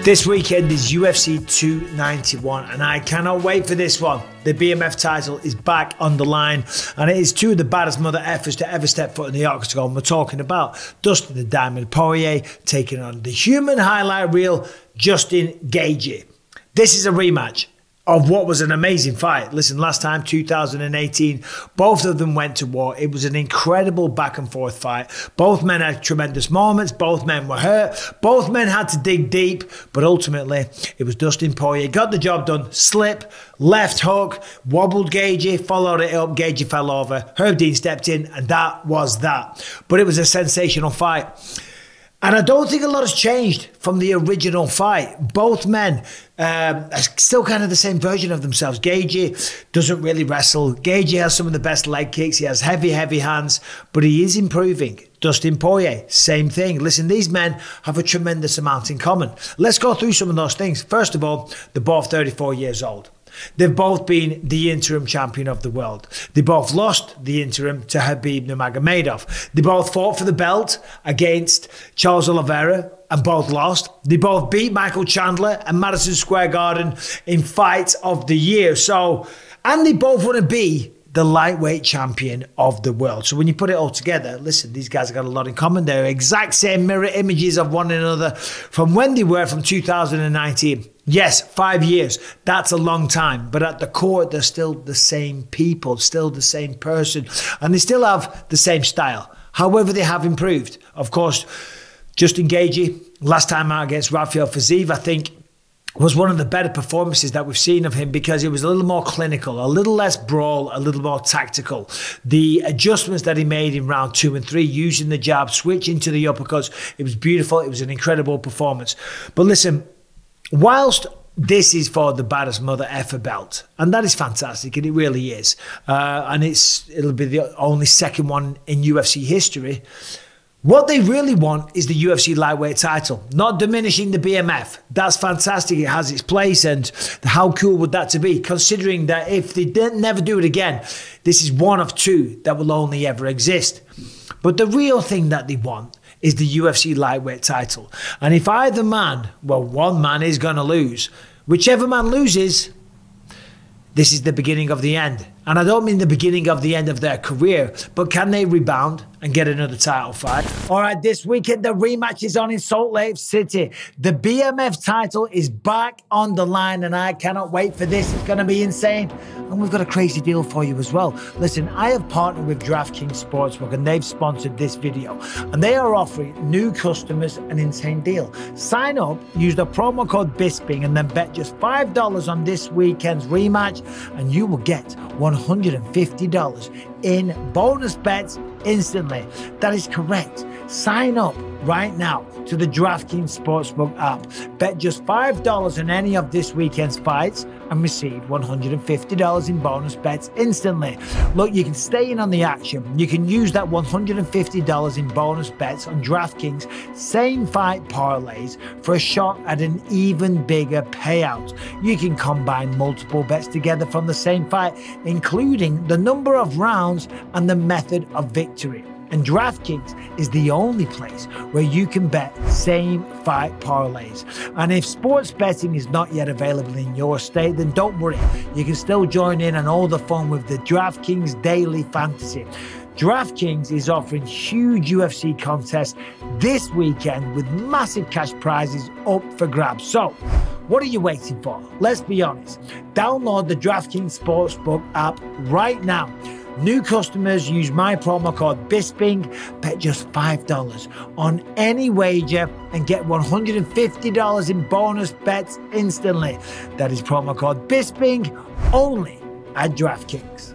This weekend is UFC 291 and I cannot wait for this one. The BMF title is back on the line and it is two of the baddest mother effers to ever step foot in the octagon. We're talking about Dustin the Diamond Poirier taking on the human highlight reel, Justin GAETHJE. This is a rematch of what was an amazing fight. Listen, last time, 2018, both of them went to war. It was an incredible back and forth fight. Both men had tremendous moments. Both men were hurt. Both men had to dig deep. But ultimately, it was Dustin Poirier. Got the job done. Slip, left hook, wobbled GAETHJE, followed it up. GAETHJE fell over. Herb Dean stepped in, and that was that. But it was a sensational fight. And I don't think a lot has changed from the original fight. Both men are still kind of the same version of themselves. GAETHJE doesn't really wrestle. GAETHJE has some of the best leg kicks. He has heavy, heavy hands, but he is improving. Dustin Poirier, same thing. Listen, these men have a tremendous amount in common. Let's go through some of those things. First of all, they're both 34 years old. They've both been the interim champion of the world. They both lost the interim to Khabib Nurmagomedov. They both fought for the belt against Charles Oliveira and both lost. They both beat Michael Chandler and Madison Square Garden in fights of the year. And they both want to be the lightweight champion of the world. So when you put it all together, listen, these guys have got a lot in common. They're exact same mirror images of one another from when they were from 2019. Yes, 5 years, that's a long time, but at the core, they're still the same people, still the same person, and they still have the same style. However, they have improved. Of course, Justin GAETHJE, last time out against Rafael Fiziev, I think, was one of the better performances that we've seen of him because it was a little more clinical, a little less brawl, a little more tactical. The adjustments that he made in round 2 and 3, using the jab, switching to the uppercuts, it was beautiful. It was an incredible performance. But listen, whilst this is for the baddest mother effer belt, and that is fantastic, and it really is, and it'll be the only second one in UFC history. What they really want is the UFC lightweight title, not diminishing the BMF. That's fantastic. It has its place, and how cool would that to be, considering that if they never do it again, this is one of two that will only ever exist. But the real thing that they want is the UFC lightweight title. And if either man, well, one man is going to lose. Whichever man loses, this is the beginning of the end. And I don't mean the beginning of the end of their career, but can they rebound and get another title fight? All right, this weekend, the rematch is on in Salt Lake City. The BMF title is back on the line, and I cannot wait for this. It's going to be insane. And we've got a crazy deal for you as well. Listen, I have partnered with DraftKings Sportsbook, and they've sponsored this video. And they are offering new customers an insane deal. Sign up, use the promo code Bisping, and then bet just $5 on this weekend's rematch, and you will get $150 in bonus bets instantly. That is correct. Sign up right now to the DraftKings Sportsbook app. Bet just $5 on any of this weekend's fights and receive $150 in bonus bets instantly. Look, you can stay in on the action. You can use that $150 in bonus bets on DraftKings same fight parlays for a shot at an even bigger payout. You can combine multiple bets together from the same fight, including the number of rounds and the method of victory. And DraftKings is the only place where you can bet same fight parlays. And if sports betting is not yet available in your state, then don't worry. You can still join in on all the fun with the DraftKings Daily Fantasy. DraftKings is offering huge UFC contests this weekend with massive cash prizes up for grabs. So, what are you waiting for? Let's be honest. Download the DraftKings Sportsbook app right now. New customers use my promo code Bisping, bet just $5 on any wager and get $150 in bonus bets instantly. That is promo code Bisping only at DraftKings.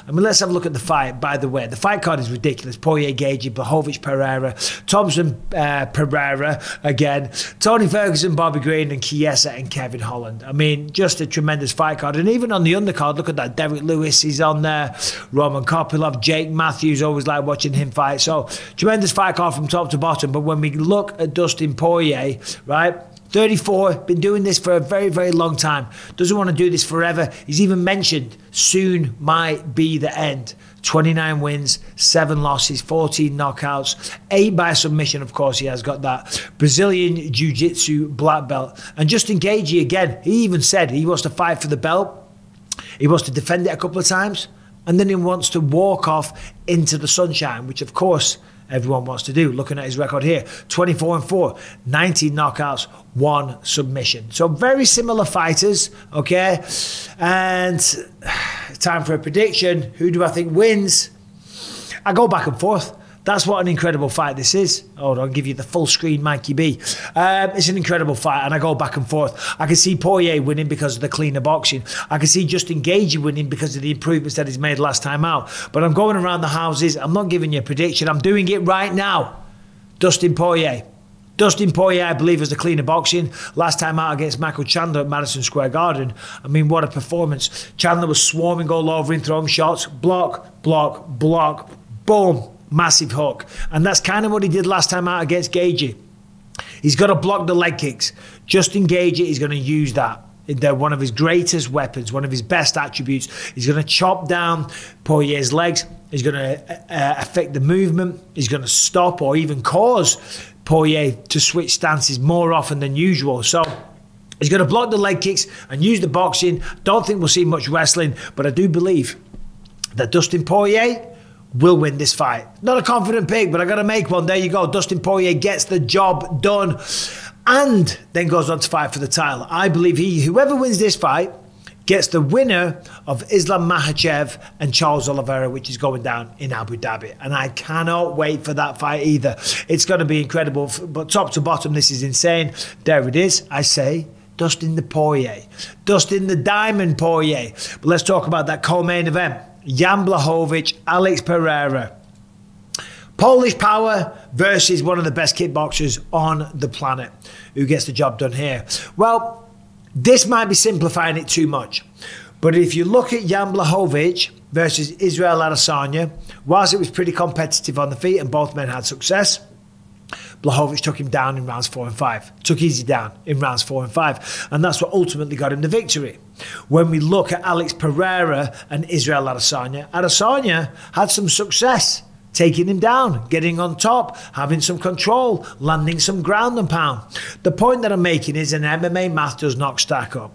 I mean, let's have a look at the fight. By the way, the fight card is ridiculous. Poirier, GAETHJE, Blachowicz, Pereira, Thompson, Pereira again, Tony Ferguson, Bobby Green, and Chiesa and Kevin Holland. I mean, just a tremendous fight card. And even on the undercard, look at that. Derek Lewis is on there. Roman Kopylov, Jake Matthews, always like watching him fight. So, tremendous fight card from top to bottom. But when we look at Dustin Poirier, right, 34, been doing this for a very, very long time. Doesn't want to do this forever. He's even mentioned soon might be the end. 29 wins, 7 losses, 14 knockouts, 8 by submission, of course he has got that. Brazilian Jiu-Jitsu black belt. And Dustin Gaethje, again, he even said he wants to fight for the belt. He wants to defend it a couple of times. And then he wants to walk off into the sunshine, which of course everyone wants to do. Looking at his record here, 24-4, 19 knockouts, 1 submission. So very similar fighters, okay? And time for a prediction. Who do I think wins? I go back and forth. That's what an incredible fight this is. Hold on, I'll give you the full screen, Mikey B. It's an incredible fight, and I go back and forth. I can see Poirier winning because of the cleaner boxing. I can see Dustin Gaethje winning because of the improvements that he's made last time out. But I'm going around the houses. I'm not giving you a prediction. I'm doing it right now. Dustin Poirier. Dustin Poirier, I believe, is the cleaner boxing. Last time out against Michael Chandler at Madison Square Garden. I mean, what a performance. Chandler was swarming all over him, throwing shots. Block, block, block, boom. Massive hook. And that's kind of what he did last time out against Gaethje. He's got to block the leg kicks. Dustin Gaethje is going to use that. They're one of his greatest weapons, one of his best attributes. He's going to chop down Poirier's legs. He's going to affect the movement. He's going to stop or even cause Poirier to switch stances more often than usual. So he's going to block the leg kicks and use the boxing. Don't think we'll see much wrestling, but I do believe that Dustin Poirier will win this fight. Not a confident pick, but I got to make one. There you go. Dustin Poirier gets the job done and then goes on to fight for the title. I believe whoever wins this fight gets the winner of Islam Makhachev and Charles Oliveira, which is going down in Abu Dhabi. And I cannot wait for that fight either. It's going to be incredible. But top to bottom, this is insane. There it is. I say Dustin the Poirier. Dustin the Diamond Poirier. But let's talk about that co-main event. Jan Blachowicz, Alex Pereira. Polish power versus one of the best kickboxers on the planet. Who gets the job done here? Well, this might be simplifying it too much. But if you look at Jan Blachowicz versus Israel Adesanya, whilst it was pretty competitive on the feet and both men had success, Blachowicz took him down in rounds 4 and 5. Took easy down in rounds 4 and 5. And that's what ultimately got him the victory. When we look at Alex Pereira and Israel Adesanya, Adesanya had some success taking him down, getting on top, having some control, landing some ground and pound. The point that I'm making is an MMA math does not stack up.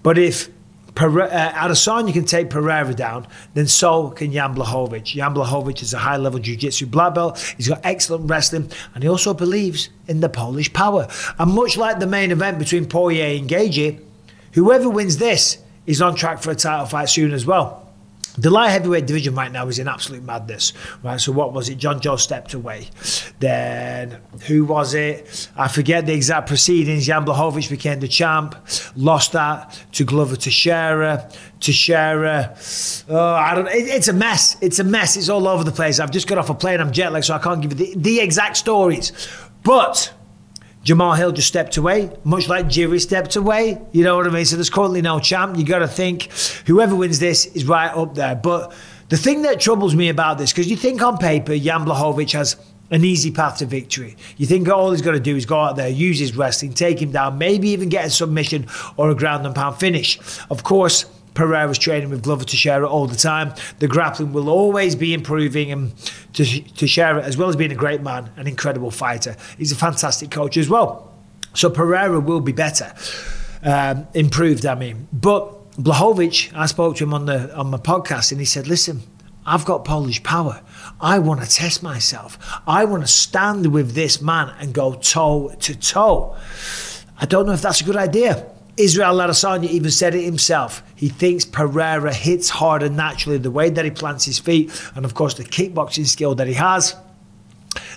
But if Adesanya can take Pereira down, then so can Jan Blachowicz. Jan Blachowicz is a high-level jiu-jitsu black belt. He's got excellent wrestling, and he also believes in the Polish power. And much like the main event between Poirier and Gaethje, whoever wins this is on track for a title fight soon as well. The light heavyweight division right now is in absolute madness, right? So what was it? John Jones stepped away. Then who was it? I forget the exact proceedings. Jan Blachowicz became the champ, lost that to Glover Teixeira. I don't. It's a mess. It's a mess. It's all over the place. I've just got off a plane. I'm jet lagged, so I can't give you the exact stories. But Jamal Hill just stepped away, much like Jiri stepped away. You know what I mean? So there's currently no champ. You got to think whoever wins this is right up there. But the thing that troubles me about this, because you think on paper, Jan Blachowicz has an easy path to victory. You think all he's got to do is go out there, use his wrestling, take him down, maybe even get a submission or a ground and pound finish. Of course, Pereira's training with Glover Teixeira all the time. The grappling will always be improving, and Teixeira, as well as being a great man, an incredible fighter, he's a fantastic coach as well. So Pereira will be better, improved, I mean. But Blachowicz, I spoke to him on my podcast, and he said, listen, I've got Polish power. I want to test myself. I want to stand with this man and go toe to toe. I don't know if that's a good idea. Israel Adesanya even said it himself. He thinks Pereira hits harder naturally, the way that he plants his feet, and of course the kickboxing skill that he has.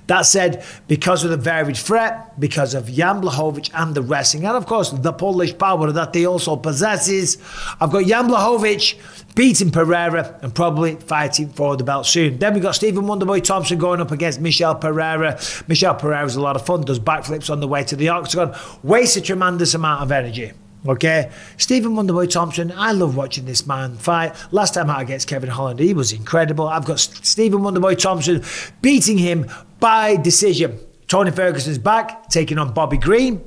That said, because of the varied threat, because of Jan Blachowicz and the wrestling, and of course the Polish power that he also possesses, I've got Jan Blachowicz beating Pereira and probably fighting for the belt soon. Then we've got Stephen Wonderboy Thompson going up against Michel Pereira. Michel Pereira's a lot of fun, does backflips on the way to the octagon, wastes a tremendous amount of energy. Okay, Stephen Wonderboy Thompson, I love watching this man fight. Last time out against Kevin Holland, he was incredible. I've got Stephen Wonderboy Thompson beating him by decision. Tony Ferguson's back, taking on Bobby Green.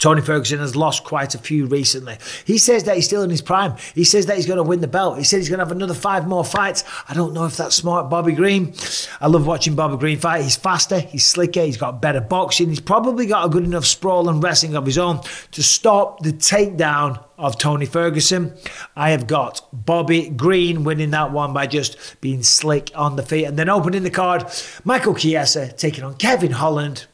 Tony Ferguson has lost quite a few recently. He says that he's still in his prime. He says that he's going to win the belt. He says he's going to have another 5 more fights. I don't know if that's smart, Bobby Green. I love watching Bobby Green fight. He's faster, he's slicker, he's got better boxing. He's probably got a good enough sprawl and wrestling of his own to stop the takedown of Tony Ferguson. I have got Bobby Green winning that one by just being slick on the feet. And then opening the card, Michael Chiesa taking on Kevin Holland.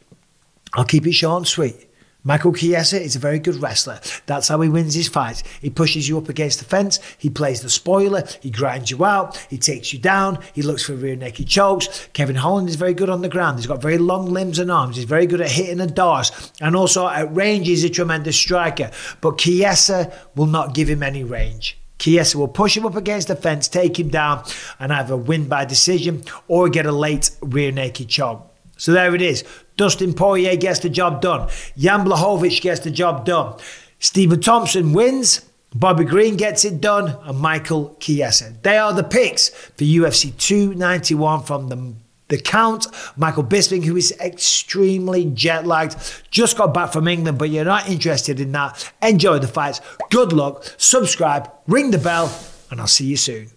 I'll keep it short and sweet. Michael Chiesa is a very good wrestler. That's how he wins his fights. He pushes you up against the fence. He plays the spoiler. He grinds you out. He takes you down. He looks for rear naked chokes. Kevin Holland is very good on the ground. He's got very long limbs and arms. He's very good at hitting the doors. And also at range, he's a tremendous striker. But Chiesa will not give him any range. Chiesa will push him up against the fence, take him down, and either win by decision or get a late rear naked choke. So there it is. Dustin Poirier gets the job done. Jan Blachowicz gets the job done. Stephen Thompson wins. Bobby Green gets it done. And Michael Chiesa. They are the picks for UFC 291 from the Count. Michael Bisping, who is extremely jet-lagged. Just got back from England, but you're not interested in that. Enjoy the fights. Good luck. Subscribe. Ring the bell. And I'll see you soon.